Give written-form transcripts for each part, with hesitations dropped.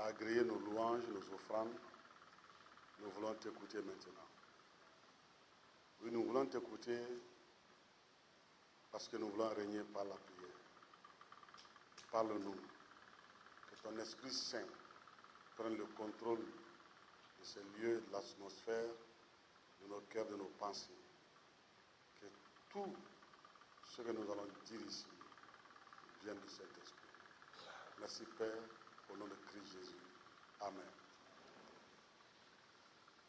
agréé nos louanges, nos offrandes, nous voulons t'écouter maintenant. Oui, nous voulons t'écouter parce que nous voulons régner par la prière. Parle-nous. Que ton Esprit Saint prenne le contrôle de ces lieux, de l'atmosphère, de nos cœurs, de nos pensées. Que tout ce que nous allons dire ici vienne du Saint-Esprit. Merci Père, au nom de Christ Jésus. Amen.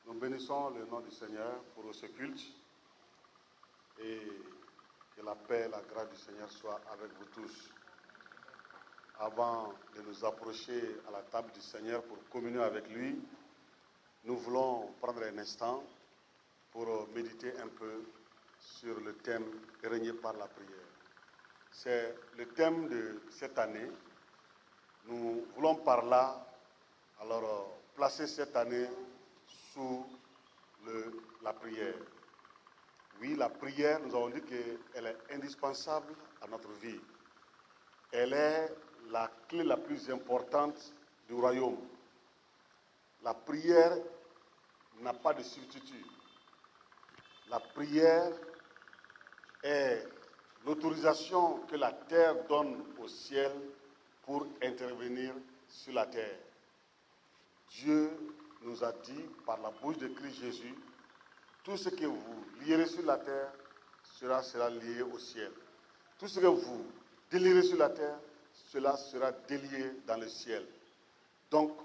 Nous bénissons le nom du Seigneur pour ce culte et que la paix et la grâce du Seigneur soient avec vous tous. Avant de nous approcher à la table du Seigneur pour communier avec lui, nous voulons prendre un instant pour méditer un peu sur le thème « Régner par la prière ». C'est le thème de cette année. Nous voulons par là, placer cette année sous la prière. Oui, la prière, nous avons dit qu'elle est indispensable à notre vie. Elle est la clé la plus importante du royaume. La prière n'a pas de substitut. La prière est l'autorisation que la terre donne au ciel pour intervenir sur la terre. Dieu nous a dit par la bouche de Christ Jésus, tout ce que vous lierez sur la terre sera lié au ciel. Tout ce que vous délierez sur la terre, cela sera délié dans le ciel. Donc,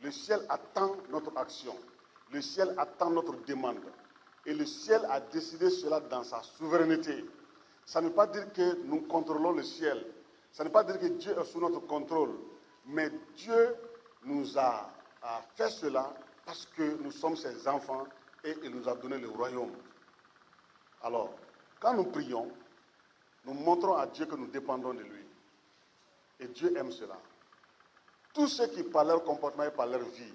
le ciel attend notre action. Le ciel attend notre demande. Et le ciel a décidé cela dans sa souveraineté. Ça ne veut pas dire que nous contrôlons le ciel. Ça ne veut pas dire que Dieu est sous notre contrôle. Mais Dieu nous a fait cela parce que nous sommes ses enfants et il nous a donné le royaume. Alors, quand nous prions, nous montrons à Dieu que nous dépendons de lui. Et Dieu aime cela. Tous ceux qui, par leur comportement et par leur vie,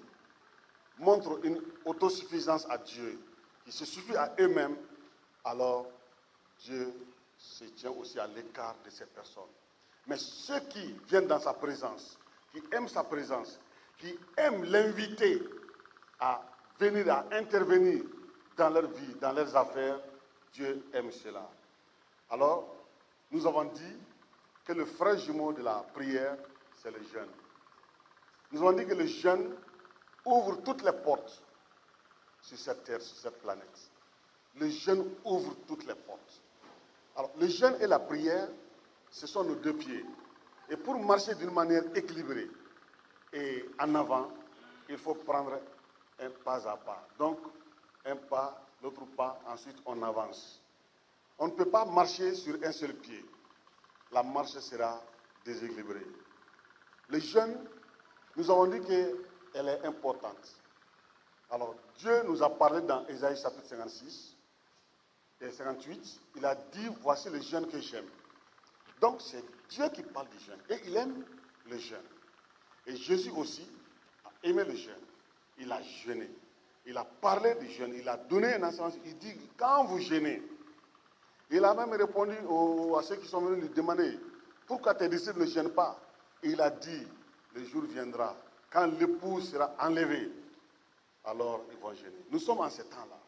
montrent une autosuffisance à Dieu, qui se suffit à eux-mêmes, alors Dieu se tient aussi à l'écart de ces personnes. Mais ceux qui viennent dans sa présence, qui aiment sa présence, qui aiment l'inviter à venir, à intervenir dans leur vie, dans leurs affaires, Dieu aime cela. Alors, nous avons dit que le frère jumeau de la prière, c'est le jeûne. Nous avons dit que le jeûne ouvre toutes les portes sur cette terre, sur cette planète. Le jeûne ouvre toutes les portes. Alors, le jeûne et la prière, ce sont nos deux pieds. Et pour marcher d'une manière équilibrée et en avant, il faut prendre un pas à pas. Donc, un pas, l'autre pas, ensuite on avance. On ne peut pas marcher sur un seul pied. La marche sera déséquilibrée. Le jeûne, nous avons dit qu'elle est importante. Alors, Dieu nous a parlé dans Ésaïe chapitre 56 et 58. Il a dit, voici le jeûne que j'aime. Donc, c'est Dieu qui parle du jeûne. Et il aime le jeûne. Et Jésus aussi a aimé le jeûne. Il a jeûné. Il a parlé du jeûne. Il a donné un enseignement. Il dit, quand vous jeûnez, il a même répondu à ceux qui sont venus lui demander, pourquoi tes disciples ne jeûnent pas? Et il a dit, le jour viendra, quand l'époux sera enlevé, alors ils vont jeûner. Nous sommes en ce temps-là.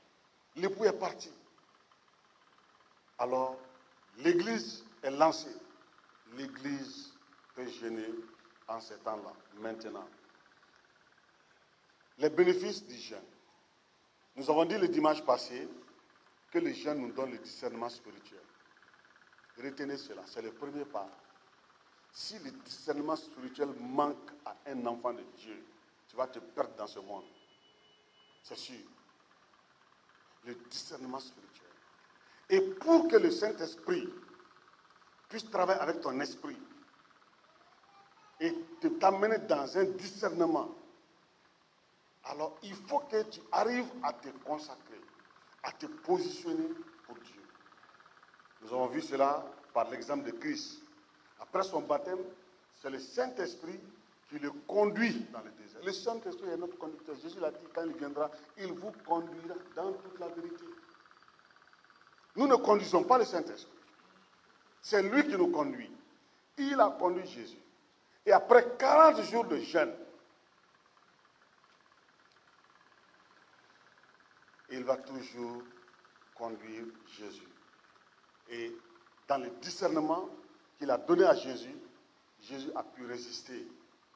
L'époux est parti. Alors, l'église est lancée. L'église peut jeûner en ce temps-là, maintenant. Les bénéfices du jeûne. Nous avons dit le dimanche passé que le jeûne nous donne le discernement spirituel. Retenez cela, c'est le premier pas. Si le discernement spirituel manque à un enfant de Dieu, tu vas te perdre dans ce monde. C'est sûr. Le discernement spirituel. Et pour que le Saint-Esprit puisse travailler avec ton esprit et t'amener dans un discernement, alors il faut que tu arrives à te consacrer, à te positionner pour Dieu. Nous avons vu cela par l'exemple de Christ. Après son baptême, c'est le Saint-Esprit qui le conduit dans le désert. Le Saint-Esprit est notre conducteur. Jésus l'a dit, quand il viendra, il vous conduira dans toute la vérité. Nous ne conduisons pas le Saint-Esprit. C'est lui qui nous conduit. Il a conduit Jésus. Et après 40 jours de jeûne, il va toujours conduire Jésus. Et dans le discernement qu'il a donné à Jésus, Jésus a pu résister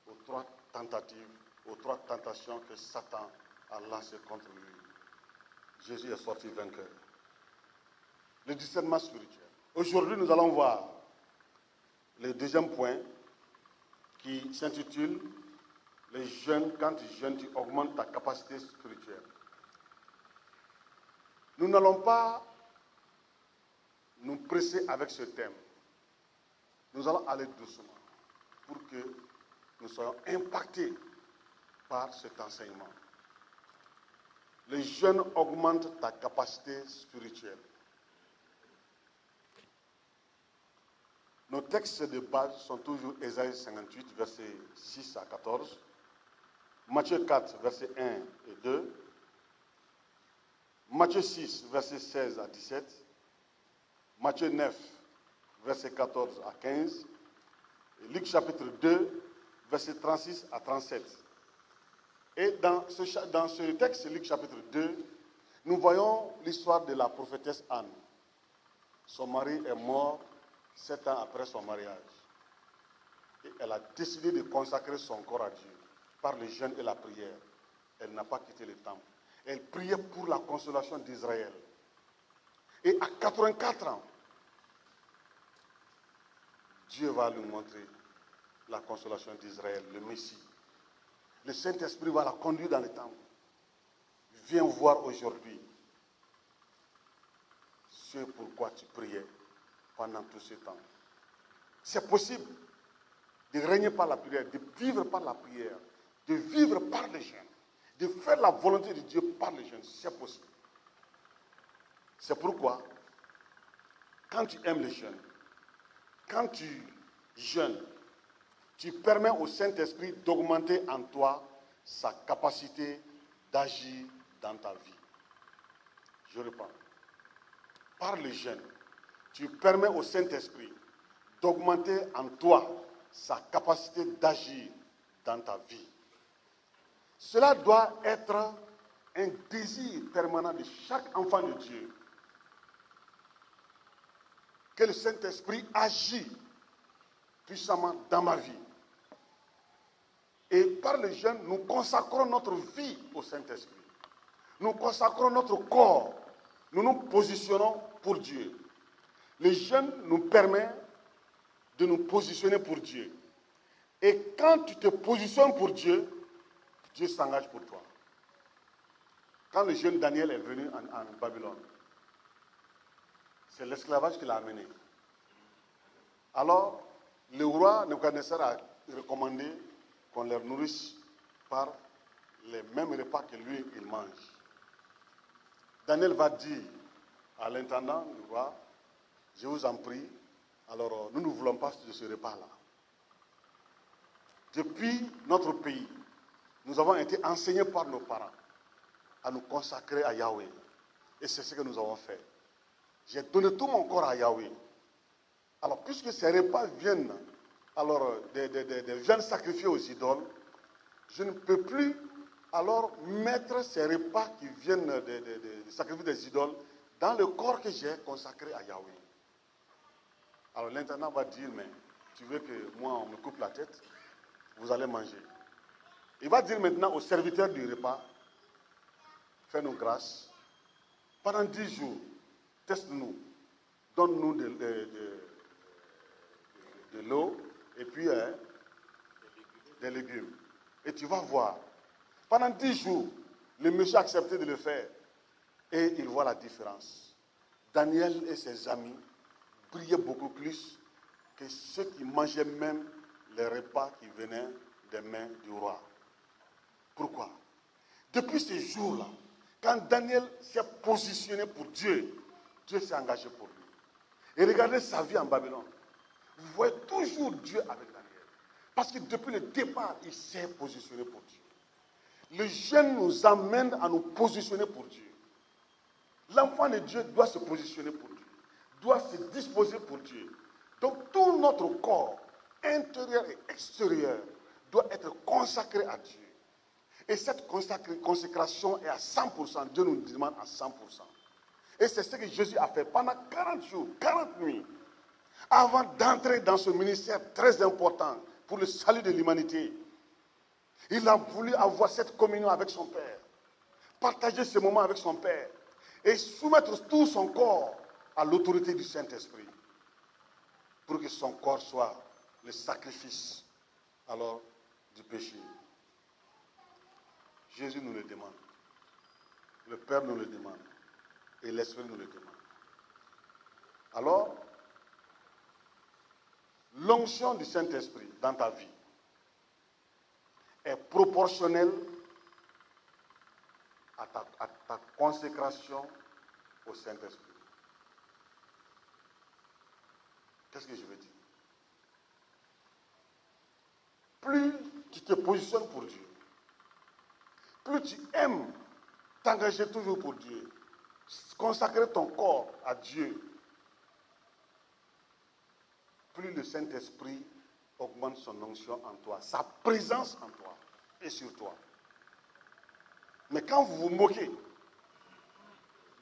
aux 3 tentatives, aux 3 tentations que Satan a lancées contre lui. Jésus est sorti vainqueur. Le discernement spirituel. Aujourd'hui, nous allons voir le deuxième point qui s'intitule « Les jeunes, quand tu jeûnes, tu augmentes ta capacité spirituelle ». Nous n'allons pas nous presser avec ce thème. Nous allons aller doucement pour que nous soyons impactés par cet enseignement. Les jeûnes augmentent ta capacité spirituelle. Nos textes de base sont toujours Ésaïe 58, versets 6 à 14, Matthieu 4, versets 1 et 2, Matthieu 6, versets 16 à 17, Matthieu 9, versets 14 à 15, et Luc chapitre 2, versets 36 à 37. Et dans ce texte, Luc chapitre 2, nous voyons l'histoire de la prophétesse Anne. Son mari est mort 7 ans après son mariage. Et elle a décidé de consacrer son corps à Dieu par le jeûne et la prière. Elle n'a pas quitté le temple. Elle priait pour la consolation d'Israël. Et à 84 ans, Dieu va lui montrer la consolation d'Israël, le Messie. Le Saint-Esprit va la conduire dans le temple. Viens voir aujourd'hui ce pourquoi tu priais pendant tout ce temps. C'est possible de régner par la prière, de vivre par la prière, de vivre par le jeûne, de faire la volonté de Dieu par le jeûne. C'est possible. C'est pourquoi, quand tu aimes le jeûne, quand tu jeûnes, tu permets au Saint-Esprit d'augmenter en toi sa capacité d'agir dans ta vie. Je reprends. Par le jeûne, tu permets au Saint-Esprit d'augmenter en toi sa capacité d'agir dans ta vie. Cela doit être un désir permanent de chaque enfant de Dieu. Que le Saint-Esprit agit puissamment dans ma vie. Et par le jeûne, nous consacrons notre vie au Saint-Esprit. Nous consacrons notre corps. Nous nous positionnons pour Dieu. Le jeûne nous permet de nous positionner pour Dieu. Et quand tu te positionnes pour Dieu, Dieu s'engage pour toi. Quand le jeune Daniel est venu en Babylone, c'est l'esclavage qui l'a amené. Alors, le roi Nebuchadnezzar a recommandé qu'on leur nourrisse par les mêmes repas que lui, il mange. Daniel va dire à l'intendant du roi, je vous en prie, alors nous ne voulons pas de ce repas-là. Depuis notre pays, nous avons été enseignés par nos parents à nous consacrer à Yahweh. Et c'est ce que nous avons fait. J'ai donné tout mon corps à Yahweh. Alors, puisque ces repas viennent des viandes sacrifiées aux idoles, je ne peux plus alors mettre ces repas qui viennent des sacrifices des idoles dans le corps que j'ai consacré à Yahweh. Alors l'intendant va dire, mais tu veux que moi on me coupe la tête? Vous allez manger. Il va dire maintenant aux serviteurs du repas, fais-nous grâce. Pendant 10 jours, teste-nous, donne-nous de l'eau et puis des légumes. Et tu vas voir. Pendant 10 jours, le monsieur a accepté de le faire. Et il voit la différence. Daniel et ses amis priaient beaucoup plus que ceux qui mangeaient même les repas qui venaient des mains du roi. Pourquoi? Depuis ce jour-là, quand Daniel s'est positionné pour Dieu, Dieu s'est engagé pour lui. Et regardez sa vie en Babylone. Vous voyez toujours Dieu avec Daniel. Parce que depuis le départ, il s'est positionné pour Dieu. Le jeûne nous amène à nous positionner pour Dieu. L'enfant de Dieu doit se positionner pour Dieu, doit se disposer pour Dieu. Donc tout notre corps, intérieur et extérieur, doit être consacré à Dieu. Et cette consécration est à 100%. Dieu nous demande à 100%. Et c'est ce que Jésus a fait pendant 40 jours, 40 nuits, avant d'entrer dans ce ministère très important pour le salut de l'humanité. Il a voulu avoir cette communion avec son Père, partager ce moment avec son Père et soumettre tout son corps à l'autorité du Saint-Esprit pour que son corps soit le sacrifice alors du péché. Jésus nous le demande, le Père nous le demande et l'Esprit nous le demande. Alors, l'onction du Saint-Esprit dans ta vie est proportionnelle à ta consécration au Saint-Esprit. Qu'est-ce que je veux dire? Plus tu te positionnes pour Dieu, plus tu aimes t'engager toujours pour Dieu, consacrer ton corps à Dieu, plus le Saint-Esprit augmente son onction en toi, sa présence en toi et sur toi. Mais quand vous vous moquez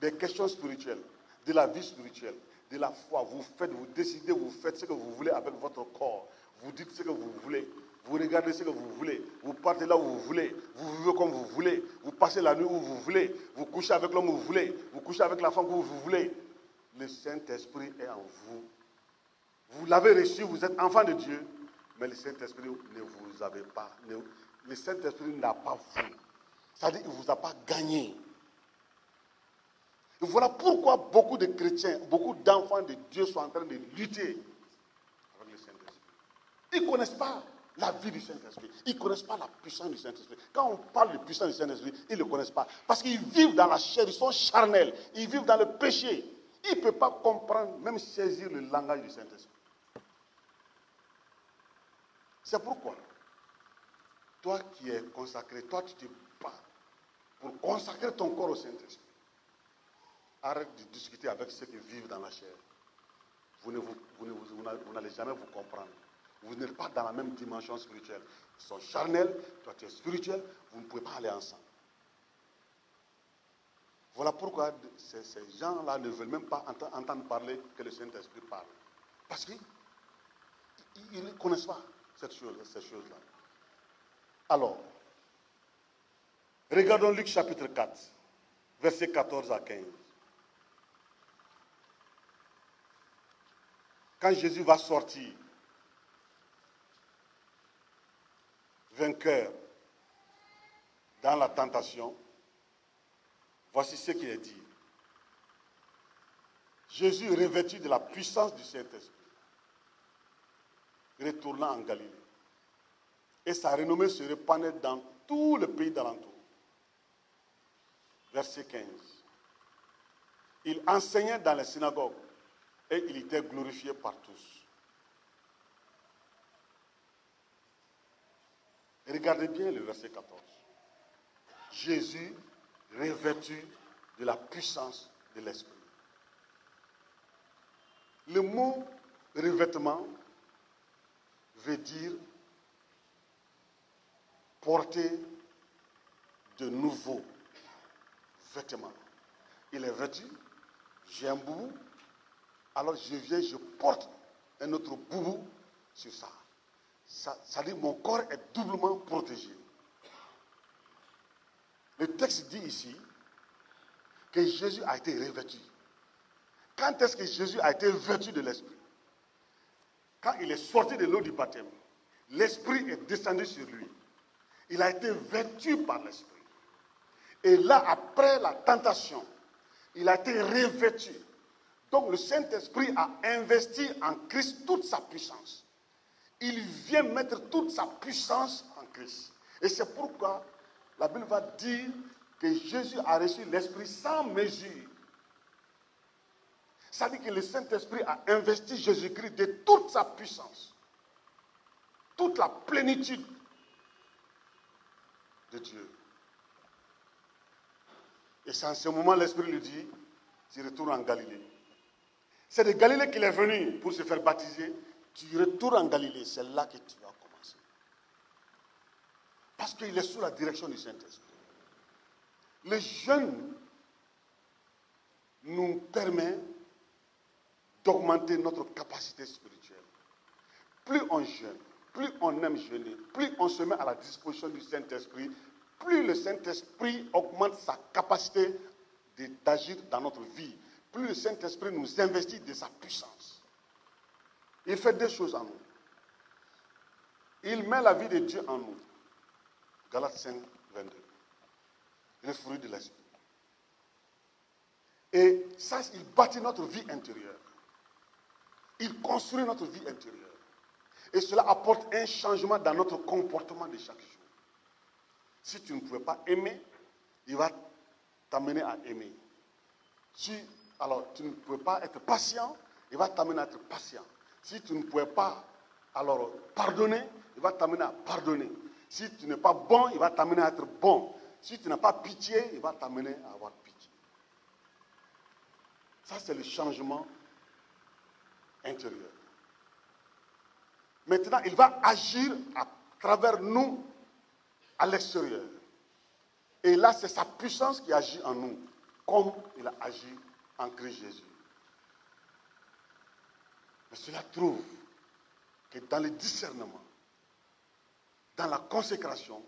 des questions spirituelles, de la vie spirituelle, de la foi, vous décidez, vous faites ce que vous voulez avec votre corps, vous dites ce que vous voulez, vous regardez ce que vous voulez, vous partez là où vous voulez, vous vivez comme vous voulez, vous passez la nuit où vous voulez, vous couchez avec l'homme où vous voulez, vous couchez avec la femme où vous voulez. Le Saint-Esprit est en vous. Vous l'avez reçu, vous êtes enfant de Dieu, mais le Saint-Esprit ne vous avait pas. Le Saint-Esprit n'a pas vous. C'est-à-dire qu'il ne vous a pas gagné. Et voilà pourquoi beaucoup de chrétiens, beaucoup d'enfants de Dieu sont en train de lutter avec le Saint-Esprit. Ils ne connaissent pas la vie du Saint-Esprit. Ils ne connaissent pas la puissance du Saint-Esprit. Quand on parle de puissance du Saint-Esprit, ils ne le connaissent pas. Parce qu'ils vivent dans la chair, ils sont charnels. Ils vivent dans le péché. Ils ne peuvent pas comprendre, même saisir le langage du Saint-Esprit. C'est pourquoi, toi qui es consacré, toi tu te bats pour consacrer ton corps au Saint-Esprit. Arrête de discuter avec ceux qui vivent dans la chair. Vous n'allez jamais vous comprendre. Vous n'êtes pas dans la même dimension spirituelle. Ils sont charnels, toi tu es spirituel, vous ne pouvez pas aller ensemble. Voilà pourquoi ces gens-là ne veulent même pas entendre parler que le Saint-Esprit parle. Parce qu'ils ne connaissent pas ces choses-là. Alors, regardons Luc chapitre 4, versets 14 à 15. Quand Jésus va sortir vainqueur dans la tentation, voici ce qu'il est dit. Jésus, revêtu de la puissance du Saint-Esprit, retourna en Galilée. Et sa renommée se répandait dans tout le pays d'alentour. Verset 15. Il enseignait dans les synagogues et il était glorifié par tous. Regardez bien le verset 14. Jésus revêtu de la puissance de l'Esprit. Le mot revêtement veut dire porter de nouveaux vêtements. Il est vêtu, j'ai un boubou, alors je viens, je porte un autre boubou sur ça. Ça dit mon corps est doublement protégé. Le texte dit ici que Jésus a été revêtu. Quand est-ce que Jésus a été vêtu de l'Esprit? Quand il est sorti de l'eau du baptême, l'Esprit est descendu sur lui. Il a été vêtu par l'Esprit. Et là, après la tentation, il a été revêtu. Donc le Saint-Esprit a investi en Christ toute sa puissance. Il vient mettre toute sa puissance en Christ. Et c'est pourquoi la Bible va dire que Jésus a reçu l'Esprit sans mesure. Ça dit que le Saint-Esprit a investi Jésus-Christ de toute sa puissance, toute la plénitude de Dieu. Et c'est en ce moment l'Esprit lui dit, tu retournes en Galilée. C'est de Galilée qu'il est venu pour se faire baptiser. Tu retournes en Galilée, c'est là que tu vas commencer. Parce parce qu'il est sous la direction du Saint-Esprit. Le jeûne nous permet d'augmenter notre capacité spirituelle. Plus on jeûne, plus on aime jeûner, plus on se met à la disposition du Saint-Esprit, plus le Saint-Esprit augmente sa capacité d'agir dans notre vie, plus le Saint-Esprit nous investit de sa puissance. Il fait deux choses en nous. Il met la vie de Dieu en nous. Galates 5, 22. Le fruit de l'esprit. Et ça, il bâtit notre vie intérieure. Il construit notre vie intérieure. Et cela apporte un changement dans notre comportement de chaque jour. Si tu ne pouvais pas aimer, il va t'amener à aimer. Alors, tu ne pouvais pas être patient, il va t'amener à être patient. Si tu ne pouvais pas, alors, pardonner, il va t'amener à pardonner. Si tu n'es pas bon, il va t'amener à être bon. Si tu n'as pas pitié, il va t'amener à avoir pitié. Ça, c'est le changement intérieur. Maintenant, il va agir à travers nous à l'extérieur. Et là, c'est sa puissance qui agit en nous, comme il a agi en Christ Jésus. Mais cela prouve que dans le discernement, dans la consécration,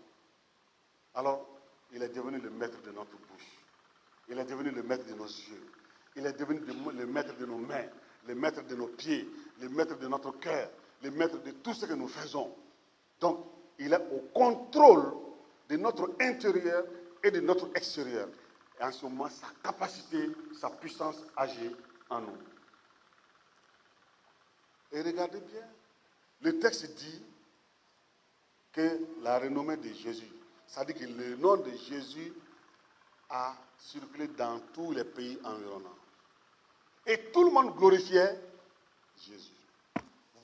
alors il est devenu le maître de notre bouche. Il est devenu le maître de nos yeux. Il est devenu le maître de nos mains, le maître de nos pieds, le maître de notre cœur, le maître de tout ce que nous faisons. Donc, il est au contrôle de notre intérieur et de notre extérieur. Et en ce moment, sa capacité, sa puissance agit en nous. Et regardez bien, le texte dit que la renommée de Jésus, ça dit que le nom de Jésus a circulé dans tous les pays environnants. Et tout le monde glorifiait Jésus.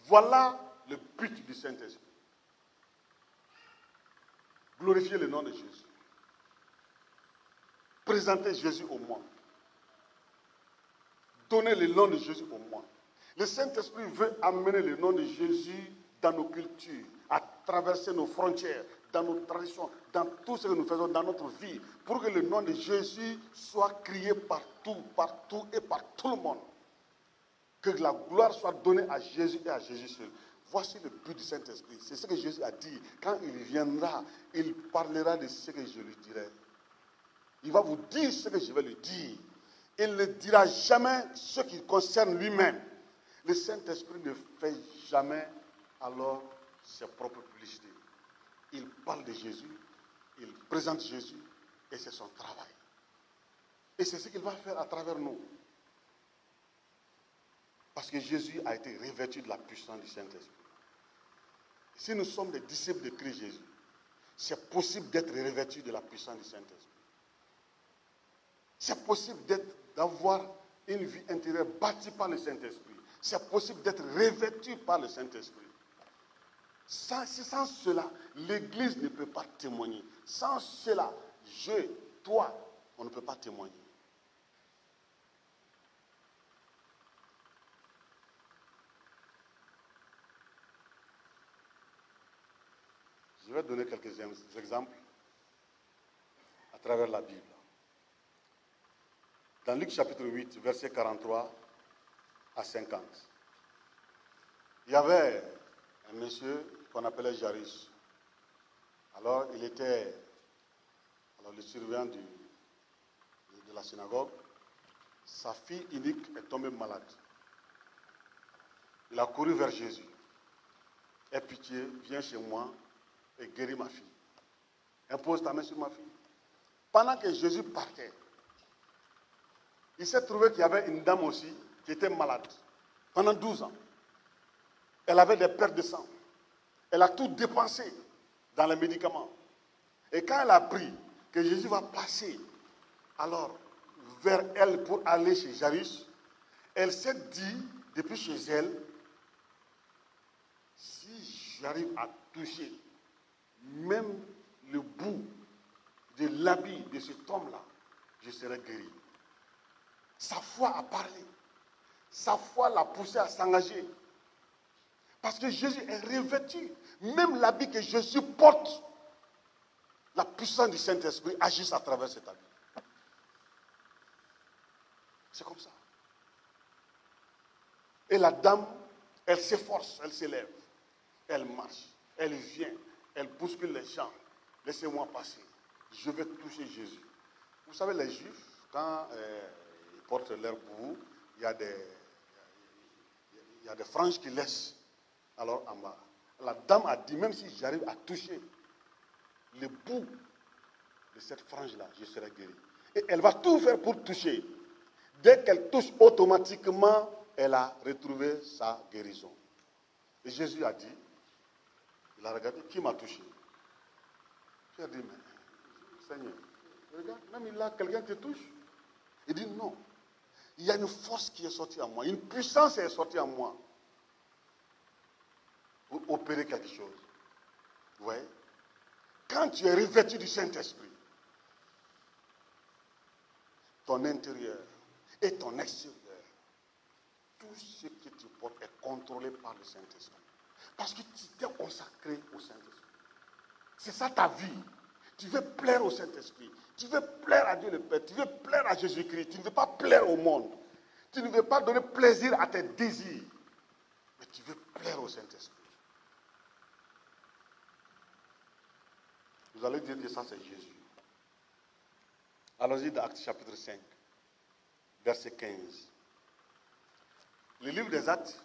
Voilà le but du Saint-Esprit. Glorifier le nom de Jésus. Présenter Jésus au monde. Donner le nom de Jésus au monde. Le Saint-Esprit veut amener le nom de Jésus dans nos cultures, à traverser nos frontières, dans nos traditions, dans tout ce que nous faisons dans notre vie, pour que le nom de Jésus soit crié partout, partout et par tout le monde. Que la gloire soit donnée à Jésus et à Jésus seul. Voici le but du Saint-Esprit. C'est ce que Jésus a dit. Quand il viendra, il parlera de ce que je lui dirai. Il va vous dire ce que je vais lui dire. Il ne dira jamais ce qui concerne lui-même. Le Saint-Esprit ne fait jamais alors ses propres publicités. Il parle de Jésus, il présente Jésus, et c'est son travail. Et c'est ce qu'il va faire à travers nous. Parce que Jésus a été revêtu de la puissance du Saint-Esprit. Si nous sommes des disciples de Christ Jésus, c'est possible d'être revêtu de la puissance du Saint-Esprit. C'est possible d'avoir une vie intérieure bâtie par le Saint-Esprit. C'est possible d'être revêtu par le Saint-Esprit. Sans cela, l'Église ne peut pas témoigner. Sans cela, toi, on ne peut pas témoigner. Je vais donner quelques exemples à travers la Bible. Dans Luc chapitre 8, versets 43 à 50, il y avait un monsieur qu'on appelait Jairus. Alors, il était le surveillant de la synagogue. Sa fille unique est tombée malade. Il a couru vers Jésus. Aie pitié, viens chez moi et guéris ma fille. Impose ta main sur ma fille. Pendant que Jésus partait, il s'est trouvé qu'il y avait une dame aussi qui était malade pendant 12 ans. Elle avait des pertes de sang. Elle a tout dépensé dans les médicaments. Et quand elle a appris que Jésus va passer alors vers elle pour aller chez Jairus, elle s'est dit, depuis chez elle, si j'arrive à toucher même le bout de l'habit de cet homme-là, je serai guéri. Sa foi a parlé. Sa foi l'a poussé à s'engager. Parce que Jésus est revêtu. Même l'habit que Jésus porte, la puissance du Saint-Esprit agisse à travers cet habit. C'est comme ça. Et la dame, elle s'efforce, elle s'élève, elle marche, elle vient, elle bouscule les gens. Laissez-moi passer. Je vais toucher Jésus. Vous savez, les Juifs, quand ils portent leur boue, il y a des franges qui laissent alors en bas. La dame a dit, même si j'arrive à toucher le bout de cette frange-là, je serai guéri. Et elle va tout faire pour toucher. Dès qu'elle touche, automatiquement, elle a retrouvé sa guérison. Et Jésus a dit, il a regardé, qui m'a touché? Pierre dit, mais Seigneur, regarde, même il a quelqu'un qui te touche. Il dit, non, il y a une force qui est sortie en moi, une puissance est sortie en moi pour opérer quelque chose. Vous voyez? Quand tu es revêtu du Saint-Esprit, ton intérieur et ton extérieur, tout ce que tu portes est contrôlé par le Saint-Esprit. Parce que tu t'es consacré au Saint-Esprit. C'est ça ta vie. Tu veux plaire au Saint-Esprit. Tu veux plaire à Dieu le Père. Tu veux plaire à Jésus-Christ. Tu ne veux pas plaire au monde. Tu ne veux pas donner plaisir à tes désirs. Mais tu veux plaire au Saint-Esprit. Vous allez dire que ça, c'est Jésus. Allons-y dans Actes chapitre 5, verset 15. Le livre des Actes,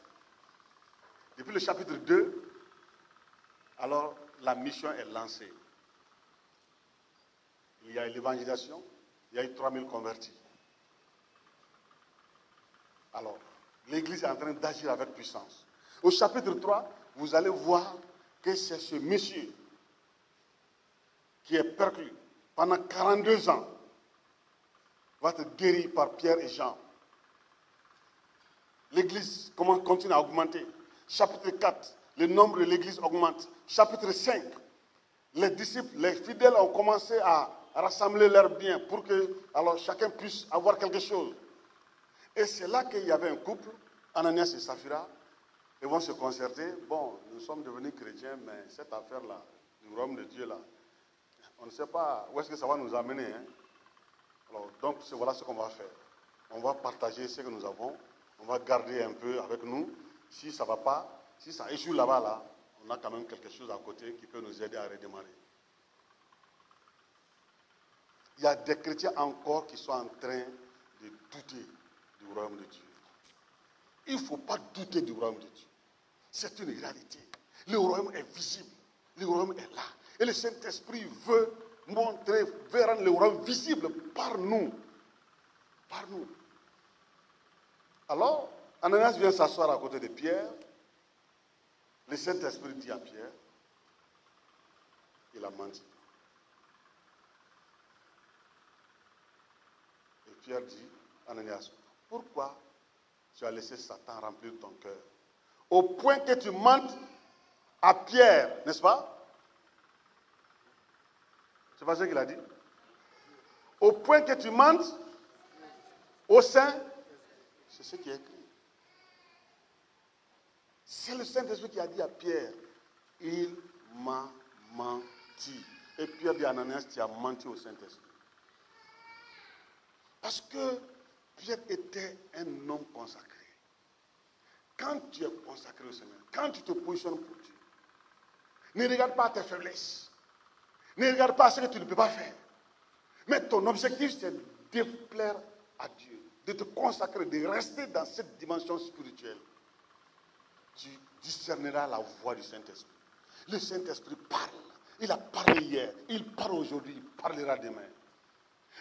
depuis le chapitre 2, alors la mission est lancée. Il y a eu l'évangélisation, il y a eu 3000 convertis. Alors, l'Église est en train d'agir avec puissance. Au chapitre 3, vous allez voir que c'est ce monsieur qui est perclus pendant 42 ans, va être guéri par Pierre et Jean. L'Église continue à augmenter. Chapitre 4, le nombre de l'Église augmente. Chapitre 5, les disciples, les fidèles ont commencé à rassembler leurs biens pour que alors, chacun puisse avoir quelque chose. Et c'est là qu'il y avait un couple, Ananias et Saphira, ils vont se concerter. Bon, nous sommes devenus chrétiens, mais cette affaire-là, du royaume de Dieu, là, on ne sait pas où est-ce que ça va nous amener. Hein? Alors, donc, voilà ce qu'on va faire. On va partager ce que nous avons. On va garder un peu avec nous. Si ça ne va pas, si ça échoue là-bas, là, on a quand même quelque chose à côté qui peut nous aider à redémarrer. Il y a des chrétiens encore qui sont en train de douter du royaume de Dieu. Il ne faut pas douter du royaume de Dieu. C'est une réalité. Le royaume est visible. Le royaume est là. Et le Saint-Esprit veut montrer, veut rendre le royaume visible par nous. Par nous. Alors, Ananias vient s'asseoir à côté de Pierre. Le Saint-Esprit dit à Pierre, il a menti. Et Pierre dit, Ananias, pourquoi tu as laissé Satan remplir ton cœur? Au point que tu mentes à Pierre, n'est-ce pas? C'est pas ce qu'il a dit? Au point que tu mentes au sein, c'est ce qui est écrit. C'est le Saint-Esprit qui a dit à Pierre, il m'a menti. Et Pierre dit à Ananias, tu as menti au Saint-Esprit. Parce que Pierre était un homme consacré. Quand tu es consacré au Seigneur, quand tu te positionnes pour Dieu, ne regarde pas tes faiblesses. Ne regarde pas ce que tu ne peux pas faire. Mais ton objectif, c'est de plaire à Dieu, de te consacrer, de rester dans cette dimension spirituelle. Tu discerneras la voix du Saint-Esprit. Le Saint-Esprit parle. Il a parlé hier, il parle aujourd'hui, il parlera demain.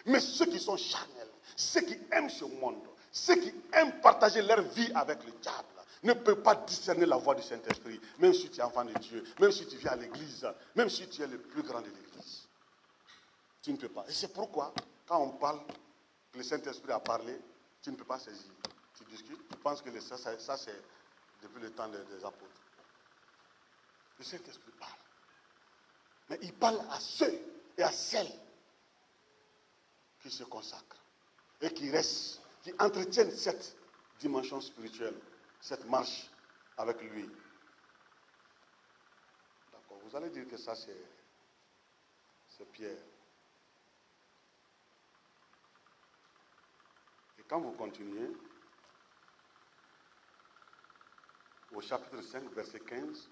Mais ceux qui sont charnels, ceux qui aiment ce monde, ceux qui aiment partager leur vie avec le diable, ne peuvent pas discerner la voix du Saint-Esprit, même si tu es enfant de Dieu, même si tu viens à l'église, même si tu es le plus grand de l'église. Tu ne peux pas. Et c'est pourquoi, quand on parle que le Saint-Esprit a parlé, tu ne peux pas saisir. Tu discutes, tu penses que ça c'est depuis le temps des apôtres. Le Saint-Esprit parle. Mais il parle à ceux et à celles qui se consacrent et qui restent, qui entretiennent cette dimension spirituelle, cette marche avec lui. D'accord, vous allez dire que ça c'est Pierre. Et quand vous continuez, au chapitre 5, verset 15,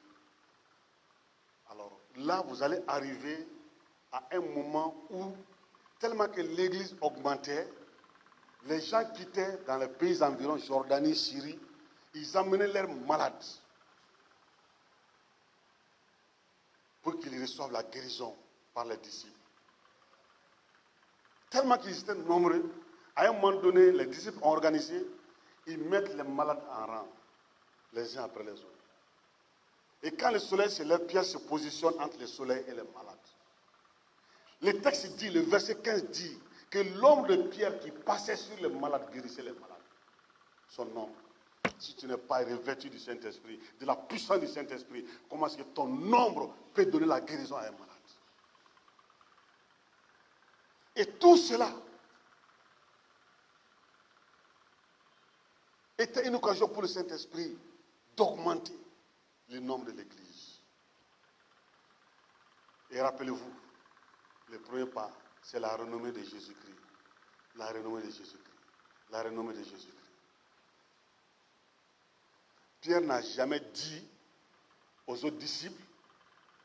alors là, vous allez arriver à un moment où, tellement que l'église augmentait, les gens quittaient dans les pays environs, Jordanie, Syrie, ils amenaient leurs malades pour qu'ils reçoivent la guérison par les disciples. Tellement qu'ils étaient nombreux, à un moment donné, les disciples ont organisé, ils mettent les malades en rang, les uns après les autres. Et quand le soleil se lève, Pierre se positionne entre le soleil et les malades. Le texte dit, le verset 15 dit, que l'ombre de Pierre qui passait sur les malades guérissait les malades. Son ombre. Si tu n'es pas revêtu du Saint-Esprit, de la puissance du Saint-Esprit, comment est-ce que ton ombre peut donner la guérison à un malade? Et tout cela était une occasion pour le Saint-Esprit d'augmenter le nombre de l'Église. Et rappelez-vous, le premier pas, c'est la renommée de Jésus-Christ. La renommée de Jésus-Christ. La renommée de Jésus-Christ. Pierre n'a jamais dit aux autres disciples,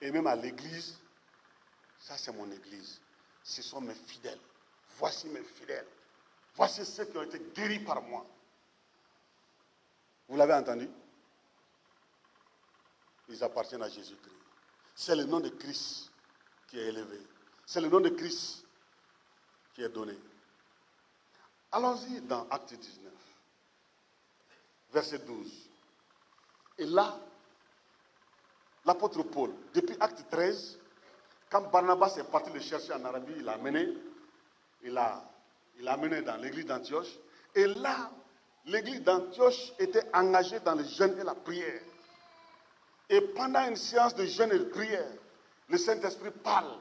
et même à l'Église, ça c'est mon Église. Ce sont mes fidèles. Voici mes fidèles. Voici ceux qui ont été guéris par moi. Vous l'avez entendu? Ils appartiennent à Jésus-Christ. C'est le nom de Christ qui est élevé. C'est le nom de Christ qui est donné. Allons-y dans Acte 19, verset 12. Et là, l'apôtre Paul, depuis Acte 13, quand Barnabas est parti le chercher en Arabie, il l'a amené dans l'église d'Antioche. Et là, l'église d'Antioche était engagée dans le jeûne et la prière. Et pendant une séance de jeûne et de prière, le Saint-Esprit parle.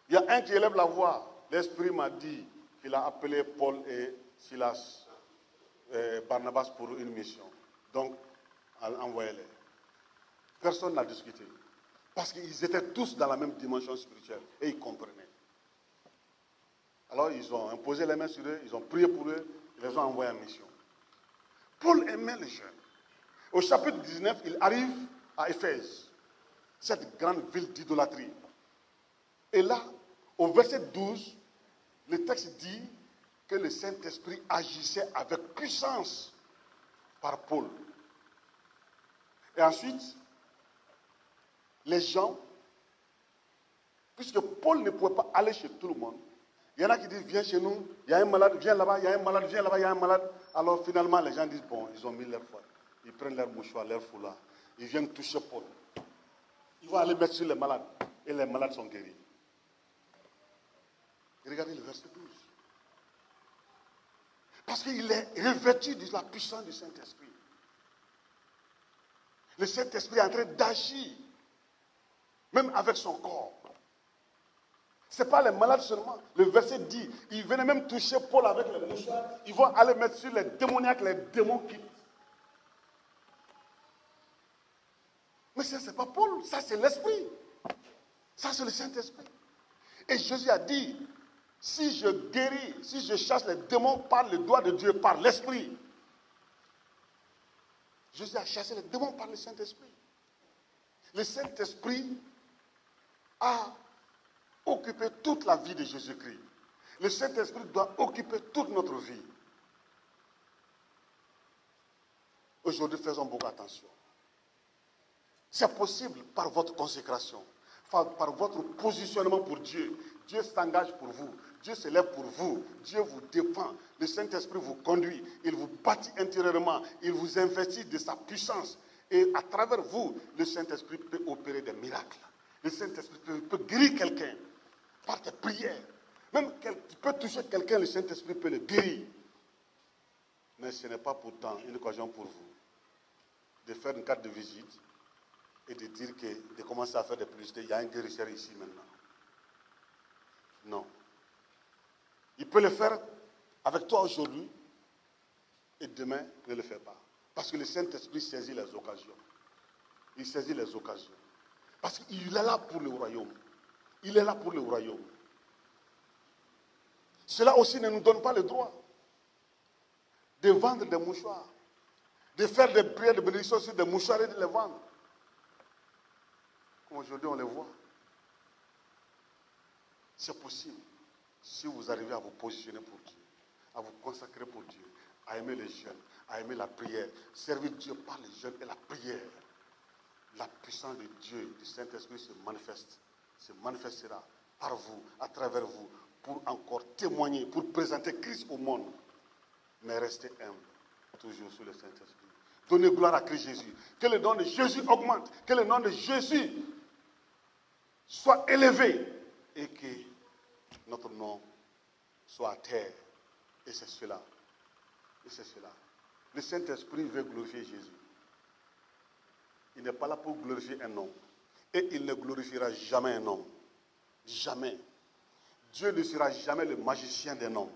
Il y a un qui élève la voix. L'Esprit m'a dit qu'il a appelé Paul et Silas, Barnabas pour une mission. Donc, envoyez-les. Personne n'a discuté. Parce qu'ils étaient tous dans la même dimension spirituelle. Et ils comprenaient. Alors, ils ont imposé les mains sur eux, ils ont prié pour eux, ils les ont envoyés en mission. Paul aimait les jeunes. Au chapitre 19, il arrive à Éphèse, cette grande ville d'idolâtrie. Et là, au verset 12, le texte dit que le Saint-Esprit agissait avec puissance par Paul. Et ensuite, les gens, puisque Paul ne pouvait pas aller chez tout le monde, il y en a qui disent, viens chez nous, il y a un malade, viens là-bas, il y a un malade, viens là-bas, il y a un malade. Alors finalement, les gens disent, bon, ils ont mis leur foi. Ils prennent leur mouchoir, leur foulard. Ils viennent toucher Paul. Ils vont aller mettre sur les malades. Et les malades sont guéris. Regardez le verset 12. Parce qu'il est revêtu de la puissance du Saint-Esprit. Le Saint-Esprit est en train d'agir, même avec son corps. Ce n'est pas les malades seulement. Le verset dit, ils venaient même toucher Paul avec les mouchoirs. Ils vont aller mettre sur les démoniaques, les démons quittent. Mais ça, ce n'est pas Paul, ça c'est l'Esprit. Ça c'est le Saint-Esprit. Et Jésus a dit, si je guéris, si je chasse les démons par le doigt de Dieu, par l'Esprit, Jésus a chassé les démons par le Saint-Esprit. Le Saint-Esprit a occupé toute la vie de Jésus-Christ. Le Saint-Esprit doit occuper toute notre vie. Aujourd'hui, faisons beaucoup attention. C'est possible par votre consécration, par votre positionnement pour Dieu. Dieu s'engage pour vous. Dieu se lève pour vous. Dieu vous défend. Le Saint-Esprit vous conduit. Il vous bâtit intérieurement. Il vous investit de sa puissance. Et à travers vous, le Saint-Esprit peut opérer des miracles. Le Saint-Esprit peut guérir quelqu'un par tes prières. Même tu peux toucher quelqu'un, le Saint-Esprit peut le guérir. Mais ce n'est pas pourtant une occasion pour vous de faire une carte de visite et de dire que, de commencer à faire des publicités, il y a un guérisseur ici maintenant. Non. Il peut le faire avec toi aujourd'hui et demain ne le fait pas. Parce que le Saint-Esprit saisit les occasions. Il saisit les occasions. Parce qu'il est là pour le royaume. Il est là pour le royaume. Cela aussi ne nous donne pas le droit de vendre des mouchoirs, de faire des prières de bénédiction sur des mouchoirs et de les vendre. Comme aujourd'hui on les voit. C'est possible si vous arrivez à vous positionner pour Dieu, à vous consacrer pour Dieu, à aimer les jeunes, à aimer la prière, servir Dieu par les jeunes et la prière. La puissance de Dieu, du Saint-Esprit se manifestera par vous, à travers vous, pour encore témoigner, pour présenter Christ au monde. Mais restez humble, toujours sous le Saint-Esprit. Donnez gloire à Christ Jésus. Que le nom de Jésus augmente, que le nom de Jésus soit élevé et que notre nom soit à terre. Et c'est cela. Et c'est cela. Le Saint-Esprit veut glorifier Jésus. Il n'est pas là pour glorifier un homme. Et il ne glorifiera jamais un homme. Jamais. Dieu ne sera jamais le magicien d'un homme.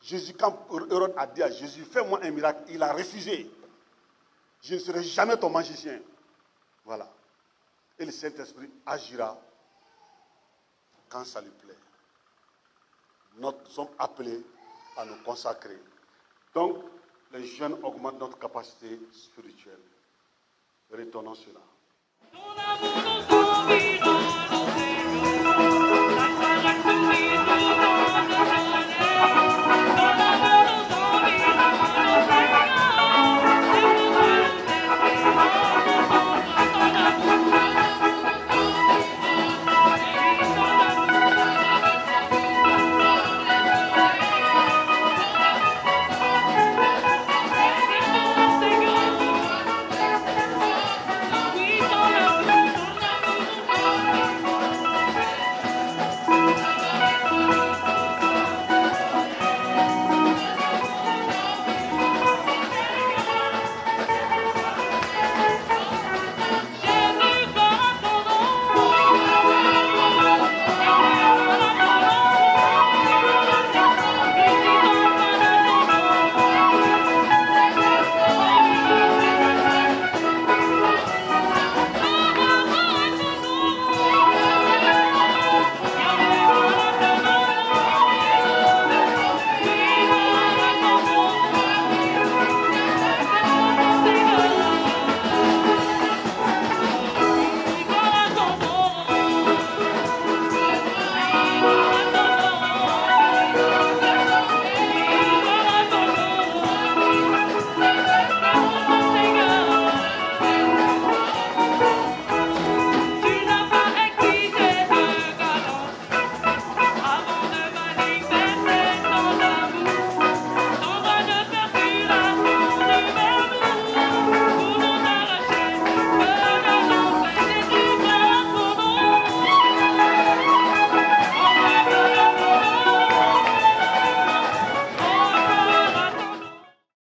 Jésus, quand Hérode a dit à Jésus, fais-moi un miracle, il a refusé. Je ne serai jamais ton magicien. Voilà. Et le Saint-Esprit agira quand ça lui plaît. Nous sommes appelés à nous consacrer. Donc, les jeunes augmentent notre capacité spirituelle. Retenons cela.